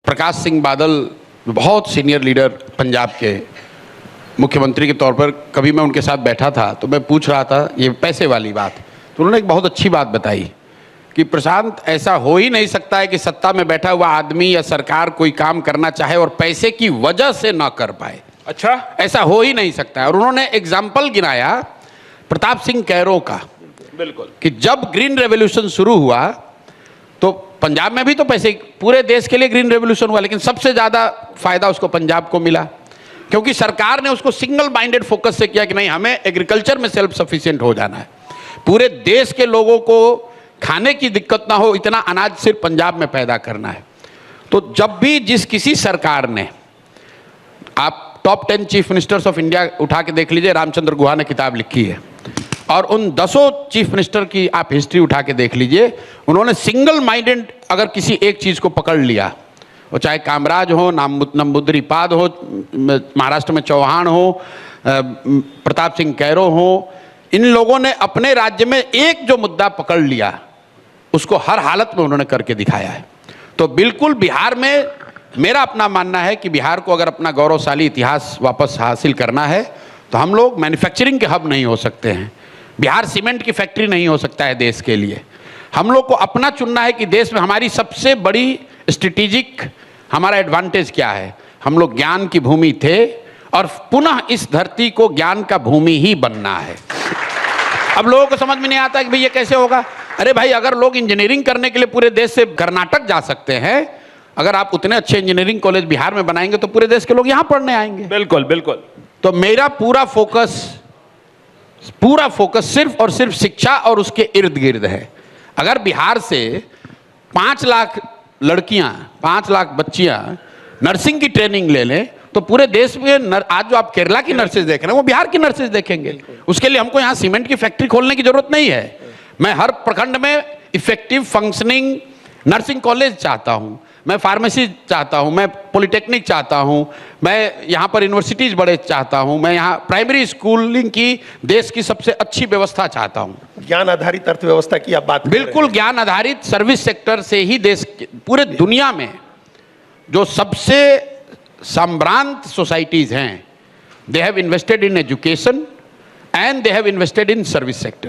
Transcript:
प्रकाश सिंह बादल बहुत senior leader Punjab के मुख्यमंत्री के तौर पर, कभी मैं उनके साथ बैठा था तो मैं पूछ रहा था ये पैसे वाली बात, तो उन्होंने एक बहुत अच्छी बात बताई कि प्रशांत, ऐसा हो ही नहीं सकता है कि सत्ता में बैठा हुआ आदमी या सरकार कोई काम करना चाहे और पैसे की वजह से ना कर पाए। अच्छा, ऐसा हो ही नहीं सकता है। और उन्होंने एग्जाम्पल गिनाया प्रताप सिंह कैरो का, बिल्कुल, कि जब ग्रीन रेवोल्यूशन शुरू हुआ तो पंजाब में भी तो पैसे, पूरे देश के लिए ग्रीन रेवोल्यूशन हुआ, लेकिन सबसे ज़्यादा फायदा उसको पंजाब को मिला क्योंकि सरकार ने उसको सिंगल माइंडेड फोकस से किया कि नहीं, हमें एग्रीकल्चर में सेल्फ सफिशिएंट हो जाना है, पूरे देश के लोगों को खाने की दिक्कत ना हो, इतना अनाज सिर्फ पंजाब में पैदा करना है। तो जब भी जिस किसी सरकार ने, आप top 10 chief ministers of India उठा के देख लीजिए, रामचंद्र गुहा ने किताब लिखी है, और उन 10 चीफ मिनिस्टर की आप हिस्ट्री उठा के देख लीजिए, उन्होंने सिंगल माइंडेड अगर किसी एक चीज़ को पकड़ लिया, वो चाहे कामराज हो, नंबूदरीपाद हो, महाराष्ट्र में चौहान हो, प्रताप सिंह कैरो हो, इन लोगों ने अपने राज्य में एक जो मुद्दा पकड़ लिया उसको हर हालत में उन्होंने करके दिखाया है। तो बिल्कुल बिहार में मेरा अपना मानना है कि बिहार को अगर अपना गौरवशाली इतिहास वापस हासिल करना है तो हम लोग मैन्युफैक्चरिंग के हब नहीं हो सकते हैं। बिहार सीमेंट की फैक्ट्री नहीं हो सकता है देश के लिए। हम लोग को अपना चुनना है कि देश में हमारी सबसे बड़ी स्ट्रेटेजिक हमारा एडवांटेज क्या है। हम लोग ज्ञान की भूमि थे और पुनः इस धरती को ज्ञान का भूमि ही बनना है। अब लोगों को समझ में नहीं आता कि भाई ये कैसे होगा। अरे भाई, अगर लोग इंजीनियरिंग करने के लिए पूरे देश से कर्नाटक जा सकते हैं, अगर आप उतने अच्छे इंजीनियरिंग कॉलेज बिहार में बनाएंगे तो पूरे देश के लोग यहाँ पढ़ने आएंगे। बिल्कुल बिल्कुल। तो मेरा पूरा फोकस सिर्फ और सिर्फ शिक्षा और उसके इर्द गिर्द है। अगर बिहार से 5 लाख लड़कियां, 5 लाख बच्चियां नर्सिंग की ट्रेनिंग ले लें तो पूरे देश में आज जो आप केरला की नर्सेज देख रहे हैं वो बिहार की नर्सेज देखेंगे। उसके लिए हमको यहाँ सीमेंट की फैक्ट्री खोलने की जरूरत नहीं है। मैं हर प्रखंड में इफेक्टिव फंक्शनिंग नर्सिंग कॉलेज चाहता हूँ, मैं फार्मेसी चाहता हूँ, मैं पॉलिटेक्निक चाहता हूँ, मैं यहाँ पर यूनिवर्सिटीज बड़े चाहता हूँ, मैं यहाँ प्राइमरी स्कूलिंग की देश की सबसे अच्छी व्यवस्था चाहता हूँ। ज्ञान आधारित अर्थव्यवस्था की आप बात बिल्कुल, ज्ञान आधारित सर्विस सेक्टर से ही देश पूरे दुनिया में जो सबसे संभ्रांत सोसाइटीज हैं, they have invested in education and they have invested in service sector.